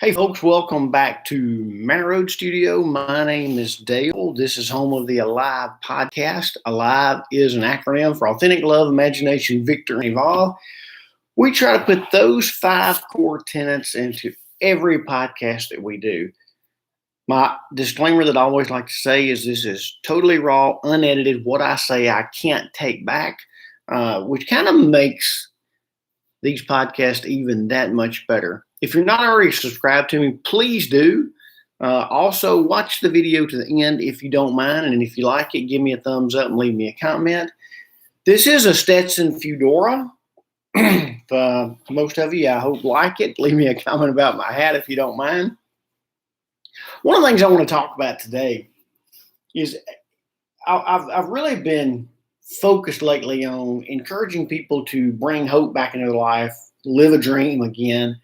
Hey folks, welcome back to Manor Road Studio. My name is Dale. This is home of the Alive podcast. Alive is an acronym for Authentic Love, Imagination, Victor, and Evolve. We try to put those 5 core tenets into every podcast that we do. My disclaimer that I always like to say is this is totally raw, unedited. What I say I can't take back, which kind of makes these podcasts even that much better. If you're not already subscribed to me, please do. Also, watch the video to the end if you don't mind. And if you like it, give me a thumbs up and leave me a comment. This is a Stetson Fedora. Most of you, I hope, like it. Leave me a comment about my hat if you don't mind. One of the things I want to talk about today is I've really been focused lately on encouraging people to bring hope back into their life, live a dream again.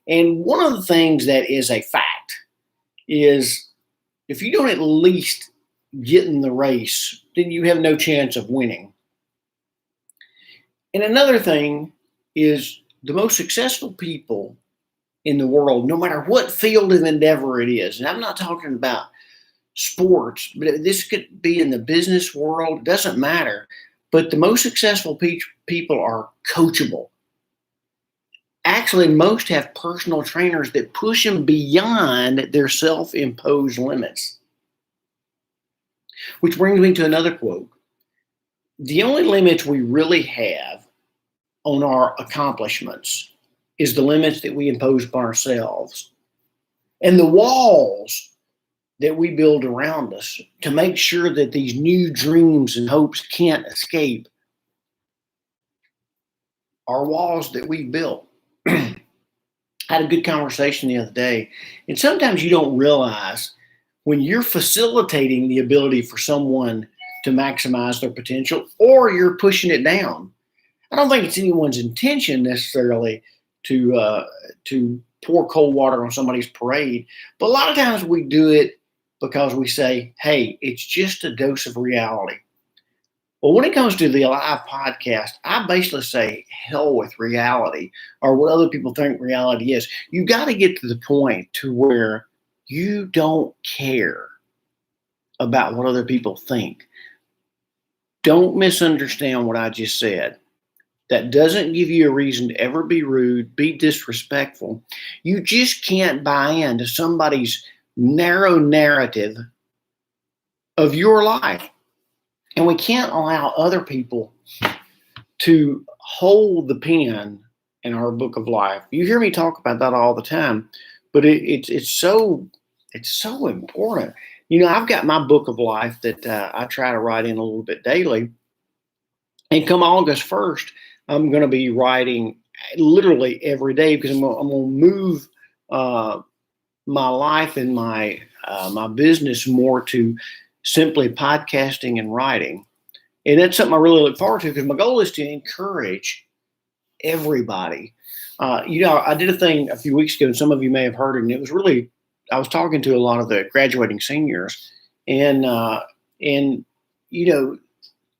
And one of the things that is a fact is if you don't at least get in the race, then you have no chance of winning. And another thing is the most successful people in the world, no matter what field of endeavor it is, and I'm not talking about sports, but this could be in the business world, it doesn't matter. But the most successful people are coachable. Actually, most have personal trainers that push them beyond their self-imposed limits. Which brings me to another quote. The only limits we really have on our accomplishments is the limits that we impose upon ourselves. And the walls that we build around us to make sure that these new dreams and hopes can't escape are walls that we built. I had a good conversation the other day, and sometimes you don't realize when you're facilitating the ability for someone to maximize their potential or you're pushing it down. I don't think it's anyone's intention necessarily to pour cold water on somebody's parade, but a lot of times we do it because we say, hey, it's just a dose of reality. Well, when it comes to the Alive podcast, I basically say, hell with reality or what other people think reality is. You got to get to the point to where you don't care about what other people think. Don't misunderstand what I just said. That doesn't give you a reason to ever be rude, be disrespectful. You just can't buy into somebody's narrow narrative of your life. And we can't allow other people to hold the pen in our book of life. You hear me talk about that all the time, but it's so important. You know, I've got my book of life that I try to write in a little bit daily. And come August 1st, I'm going to be writing literally every day because I'm going to move my life and my business more to simply podcasting and writing. And that's something I really look forward to because my goal is to encourage everybody. I did a thing a few weeks ago, and some of you may have heard it, and it was really, I was talking to a lot of the graduating seniors, and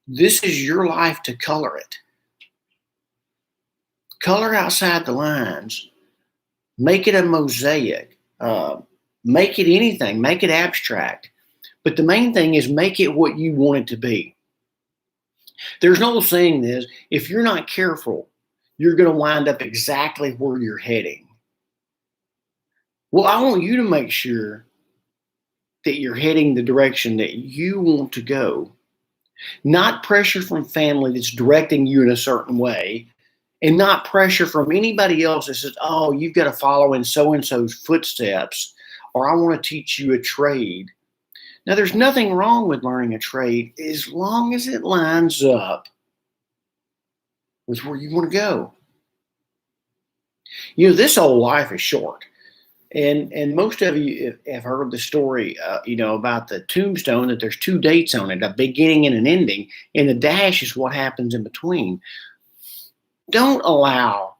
this is your life to color it. Color outside the lines. Make it a mosaic. Make it anything. Make it abstract. But the main thing is make it what you want it to be. There's an old saying is, if you're not careful, you're going to wind up exactly where you're heading. Well, I want you to make sure that you're heading the direction that you want to go. Not pressure from family that's directing you in a certain way, and not pressure from anybody else that says, oh, you've got to follow in so-and-so's footsteps, or I want to teach you a trade. Now, there's nothing wrong with learning a trade as long as it lines up with where you want to go. You know, this old life is short. And most of you have heard the story, about the tombstone, that there's 2 dates on it, a beginning and an ending, and the dash is what happens in between. Don't allow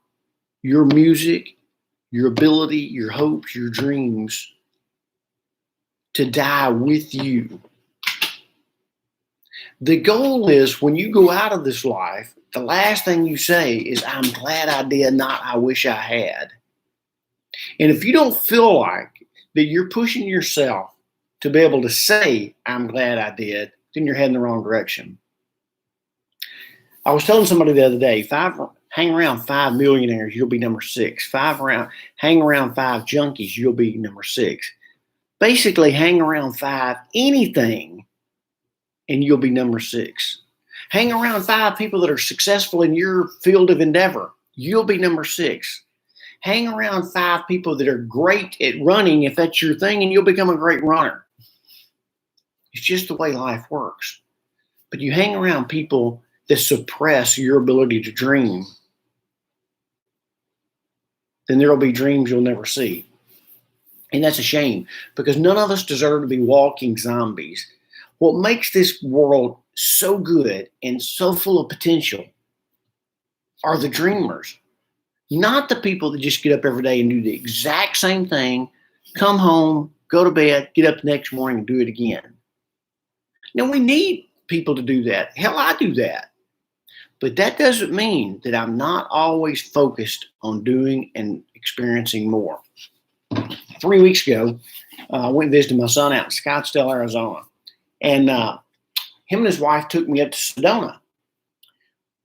your music, your ability, your hopes, your dreams to die with you. The goal is when you go out of this life, the last thing you say is, I'm glad I did, not I wish I had. And if you don't feel like that you're pushing yourself to be able to say, I'm glad I did, then you're heading the wrong direction. I was telling somebody the other day, hang around 5 millionaires, you'll be number 6. Hang around 5 junkies, you'll be number 6. Basically, hang around 5 anything, and you'll be number 6. Hang around 5 people that are successful in your field of endeavor, you'll be number 6. Hang around 5 people that are great at running, if that's your thing, and you'll become a great runner. It's just the way life works. But you hang around people that suppress your ability to dream, then there will be dreams you'll never see. And that's a shame, because none of us deserve to be walking zombies. What makes this world so good and so full of potential are the dreamers, not the people that just get up every day and do the exact same thing, come home, go to bed, get up the next morning and do it again. Now, we need people to do that. Hell, I do that. But that doesn't mean that I'm not always focused on doing and experiencing more. 3 weeks ago, I went and visited my son out in Scottsdale, Arizona. And him and his wife took me up to Sedona.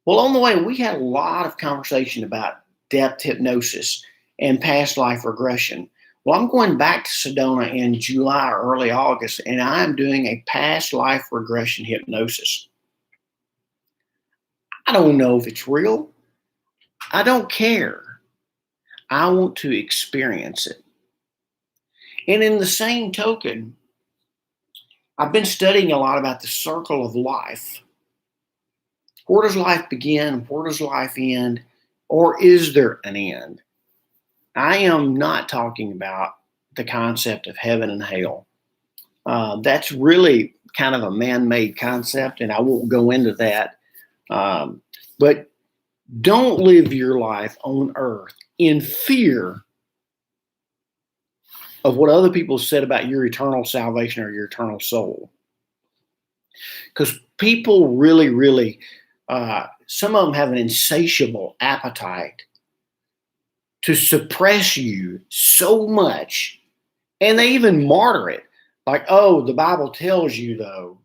Well, on the way, we had a lot of conversation about depth hypnosis and past life regression. Well, I'm going back to Sedona in July or early August, and I'm doing a past life regression hypnosis. I don't know if it's real. I don't care. I want to experience it. And in the same token, I've been studying a lot about the circle of life. Where does life begin? Where does life end? Or is there an end? I am not talking about the concept of heaven and hell. That's really kind of a man-made concept, and I won't go into that. But don't live your life on earth in fear of what other people said about your eternal salvation or your eternal soul. Because people really, some of them have an insatiable appetite to suppress you so much, and they even martyr it. Like, oh, the Bible tells you, though,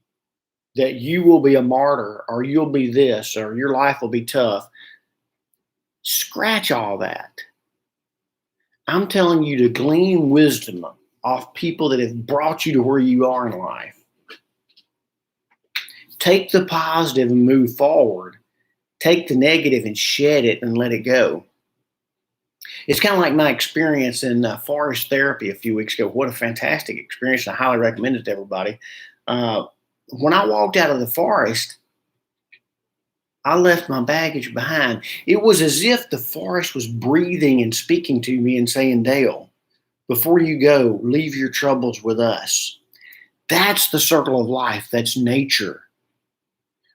that you will be a martyr, or you'll be this, or your life will be tough. Scratch all that. I'm telling you to glean wisdom off people that have brought you to where you are in life. Take the positive and move forward. Take the negative and shed it and let it go. It's kind of like my experience in forest therapy a few weeks ago. What a fantastic experience. I highly recommend it to everybody. When I walked out of the forest, I left my baggage behind. It was as if the forest was breathing and speaking to me and saying, Dale, before you go, leave your troubles with us. That's the circle of life. That's nature.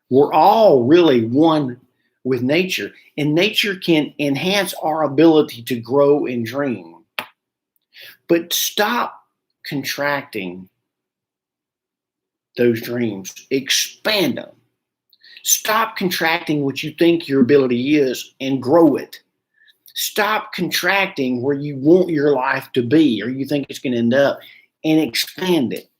We're all really one with nature, and nature can enhance our ability to grow and dream. But stop contracting those dreams. Expand them. Stop contracting what you think your ability is and grow it. Stop contracting where you want your life to be or you think it's going to end up, and expand it.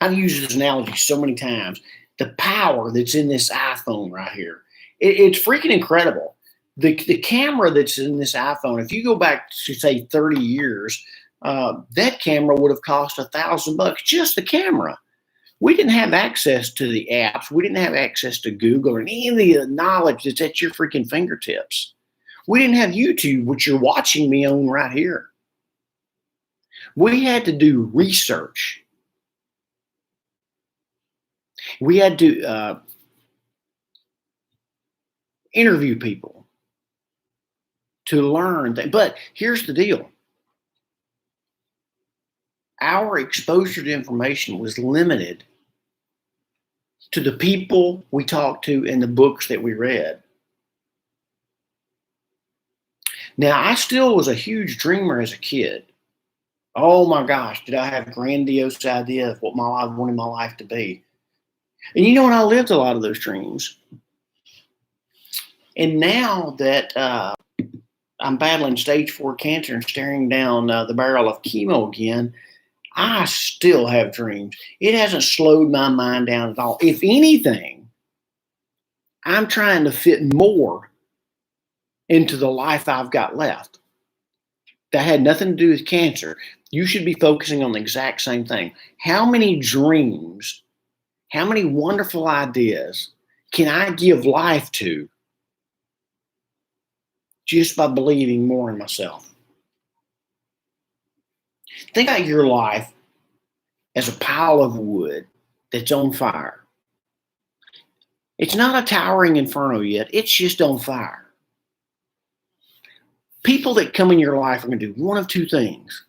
I've used this analogy so many times. The power that's in this iPhone right here. It's freaking incredible. The camera that's in this iPhone, if you go back to, say, 30 years, that camera would have cost $1,000, just the camera. We didn't have access to the apps. We didn't have access to Google or any of the knowledge that's at your freaking fingertips. We didn't have YouTube, which you're watching me on right here. We had to do research. We had to interview people to learn things. But here's the deal. Our exposure to information was limited to the people we talked to and the books that we read. Now, I still was a huge dreamer as a kid. Oh my gosh, did I have a grandiose idea of what I wanted my life to be. And you know what? I lived a lot of those dreams. And now that I'm battling stage 4 cancer and staring down the barrel of chemo again, I still have dreams. It hasn't slowed my mind down at all. If anything, I'm trying to fit more into the life I've got left. That had nothing to do with cancer. You should be focusing on the exact same thing. How many dreams, how many wonderful ideas can I give life to just by believing more in myself? Think about your life as a pile of wood that's on fire. It's not a towering inferno yet, it's just on fire. People that come in your life are going to do one of two things.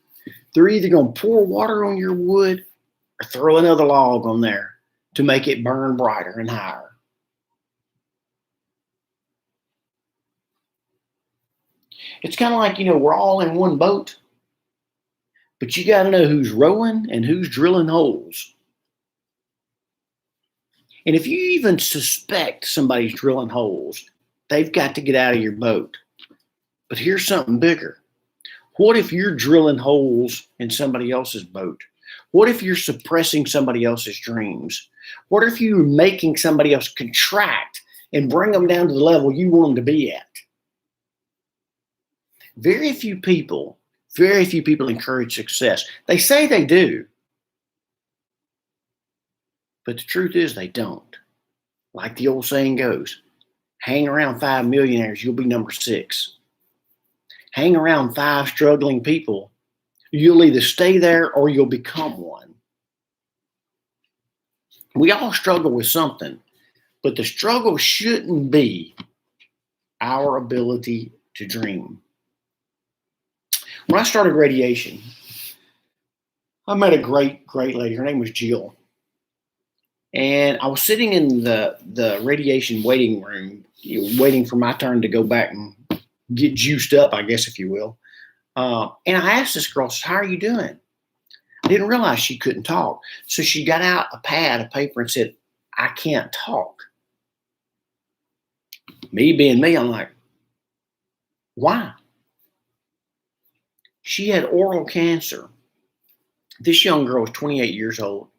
They're either going to pour water on your wood or throw another log on there to make it burn brighter and higher. It's kind of like, we're all in one boat, but you got to know who's rowing and who's drilling holes. And if you even suspect somebody's drilling holes, they've got to get out of your boat. But here's something bigger. What if you're drilling holes in somebody else's boat? What if you're suppressing somebody else's dreams? What if you're making somebody else contract and bring them down to the level you want them to be at? Very few people encourage success. They say they do, but the truth is they don't. Like the old saying goes, hang around 5 millionaires, you'll be number 6. Hang around 5 struggling people, you'll either stay there or you'll become one. We all struggle with something, but the struggle shouldn't be our ability to dream. When I started radiation, I met a great lady. Her name was Jill. And I was sitting in the radiation waiting room, waiting for my turn to go back and get juiced up, I guess, if you will. And I asked this girl, how are you doing? I didn't realize she couldn't talk. So she got out a pad of paper and said, I can't talk. Me being me, I'm like, why? She had oral cancer. This young girl was 28 years old,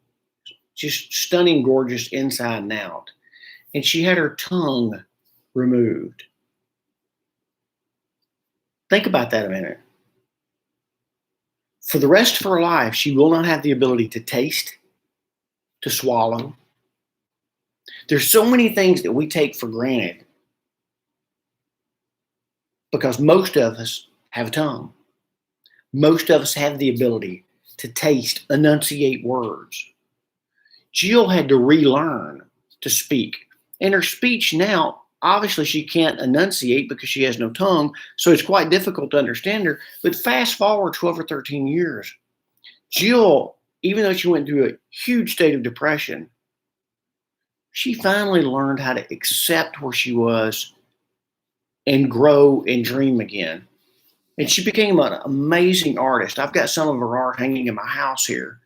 just stunning, gorgeous inside and out. And she had her tongue removed. Think about that a minute. For the rest of her life, she will not have the ability to taste, to swallow. There's so many things that we take for granted because most of us have a tongue. Most of us have the ability to taste, enunciate words. Jill had to relearn to speak. And her speech now, obviously she can't enunciate because she has no tongue, so it's quite difficult to understand her. But fast forward 12 or 13 years, Jill, even though she went through a huge state of depression, she finally learned how to accept where she was and grow and dream again. And she became an amazing artist. I've got some of her art hanging in my house here.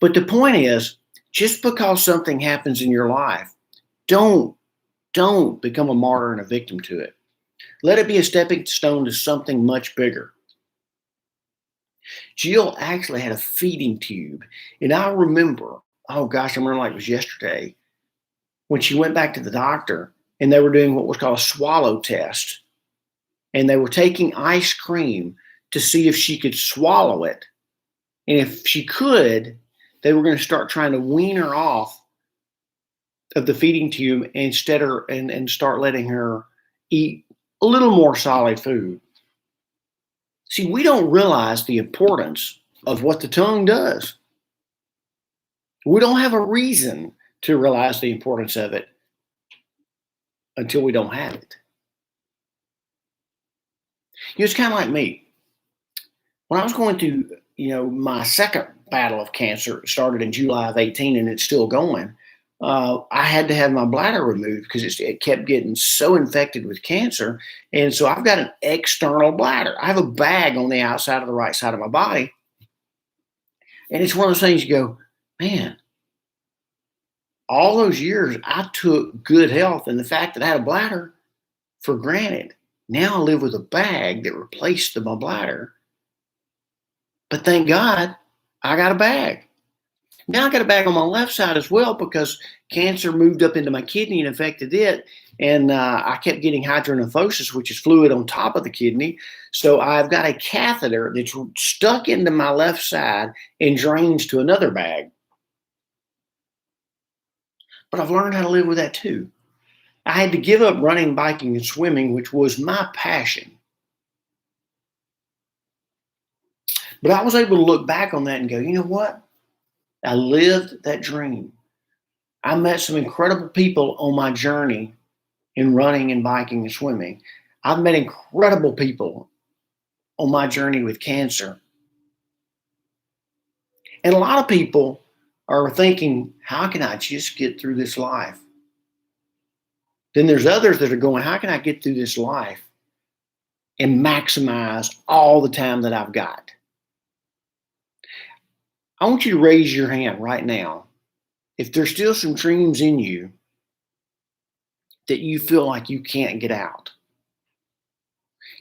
But the point is, just because something happens in your life, don't become a martyr and a victim to it. Let it be a stepping stone to something much bigger. Jill actually had a feeding tube. And I remember, I remember like it was yesterday, when she went back to the doctor and they were doing what was called a swallow test. And they were taking ice cream to see if she could swallow it. And if she could, they were going to start trying to wean her off of the feeding tube and start letting her eat a little more solid food. See, we don't realize the importance of what the tongue does. We don't have a reason to realize the importance of it until we don't have it. It's kind of like me. When I was going through, my second battle of cancer, it started in July of 18 and it's still going. I had to have my bladder removed because it kept getting so infected with cancer. And so I've got an external bladder. I have a bag on the outside of the right side of my body. And it's one of those things you go, man, all those years I took good health and the fact that I had a bladder for granted. Now I live with a bag that replaced my bladder. But thank God I got a bag. Now I got a bag on my left side as well because cancer moved up into my kidney and affected it. And I kept getting hydronephrosis, which is fluid on top of the kidney. So I've got a catheter that's stuck into my left side and drains to another bag. But I've learned how to live with that too. I had to give up running, biking, and swimming, which was my passion. But I was able to look back on that and go, you know what? I lived that dream. I met some incredible people on my journey in running and biking and swimming. I've met incredible people on my journey with cancer. And a lot of people are thinking, how can I just get through this life? Then there's others that are going, how can I get through this life and maximize all the time that I've got? I want you to raise your hand right now. If there's still some dreams in you that you feel like you can't get out.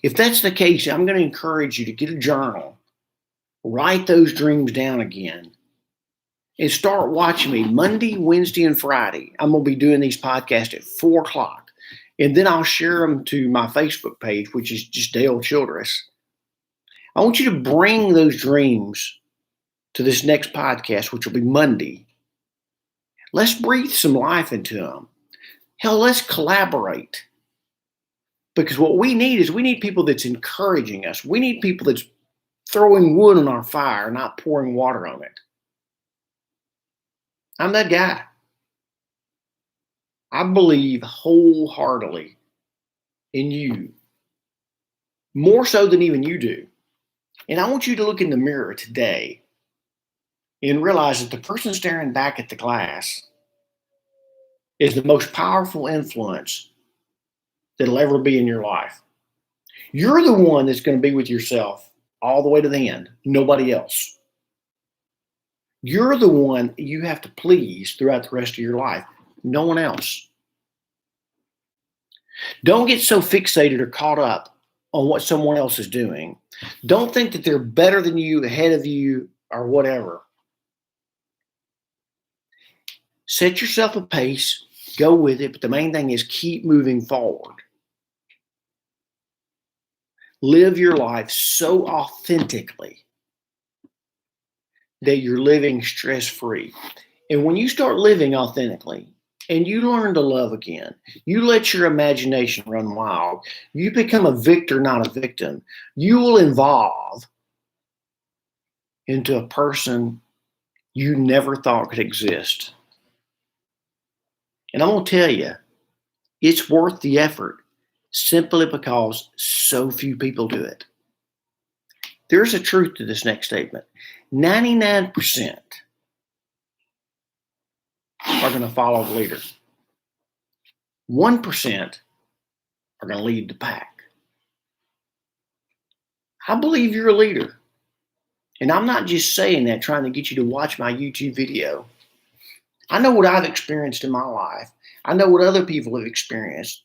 If that's the case, I'm going to encourage you to get a journal, write those dreams down again, and start watching me Monday, Wednesday, and Friday. I'm going to be doing these podcasts at 4 o'clock. And then I'll share them to my Facebook page, which is just Dale Childress. I want you to bring those dreams to this next podcast, which will be Monday. Let's breathe some life into them. Hell, let's collaborate. Because what we need people that's encouraging us. We need people that's throwing wood on our fire, not pouring water on it. I'm that guy. I believe wholeheartedly in you, more so than even you do. And I want you to look in the mirror today and realize that the person staring back at the glass is the most powerful influence that'll ever be in your life. You're the one that's going to be with yourself all the way to the end, nobody else. You're the one you have to please throughout the rest of your life, no one else. Don't get so fixated or caught up on what someone else is doing. Don't think that they're better than you, ahead of you, or whatever. Set yourself a pace, go with it, but the main thing is keep moving forward. Live your life so authentically that you're living stress-free. And when you start living authentically and you learn to love again, you let your imagination run wild, you become a victor, not a victim, you will evolve into a person you never thought could exist. And I'm going to tell you, it's worth the effort simply because so few people do it. There's a truth to this next statement. 99% are going to follow the leader. 1% are going to lead the pack. I believe you're a leader. And I'm not just saying that trying to get you to watch my YouTube video. I know what I've experienced in my life. I know what other people have experienced.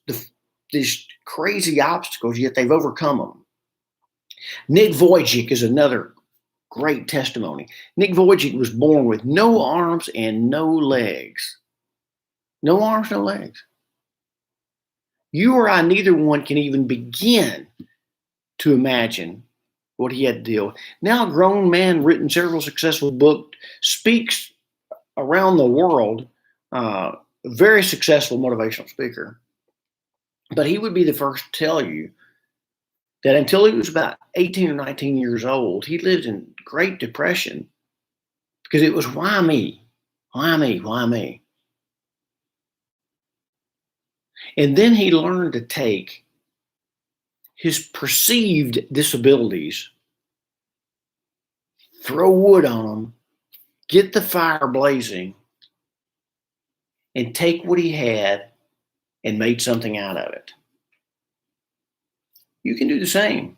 These crazy obstacles, yet they've overcome them. Nick Vujicic is another great testimony. Nick Vujicic was born with no arms and no legs. No arms, no legs. You or I, neither one can even begin to imagine what he had to deal with. Now a grown man, written several successful books, speaks around the world, very successful motivational speaker. But he would be the first to tell you that until he was about 18 or 19 years old, he lived in great depression because it was, why me? Why me? Why me? And then he learned to take his perceived disabilities, throw wood on them, get the fire blazing, and take what he had and made something out of it. You can do the same.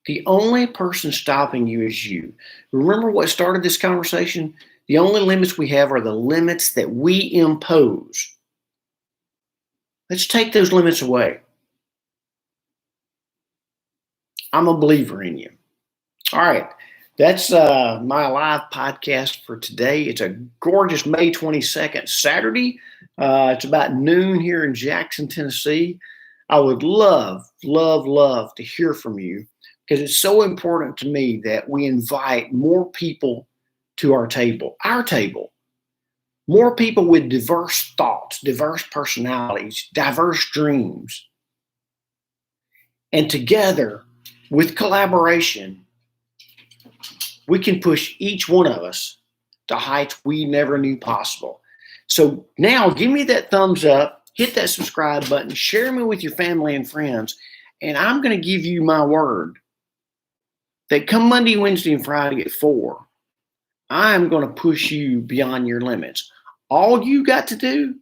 The only person stopping you is you. Remember what started this conversation? The only limits we have are the limits that we impose. Let's take those limits away. I'm a believer in you. All right. That's my live podcast for today. It's a gorgeous May 22nd, Saturday. It's about noon here in Jackson, Tennessee. I would love to hear from you because it's so important to me that we invite more people to our table, more people with diverse thoughts, diverse personalities, diverse dreams. And together, with collaboration, we can push each one of us to heights we never knew possible. So now give me that thumbs up, hit that subscribe button, share me with your family and friends, and I'm going to give you my word that come Monday, Wednesday, and Friday at 4, I'm going to push you beyond your limits. All you got to do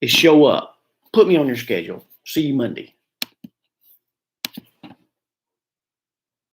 is show up. Put me on your schedule. See you Monday.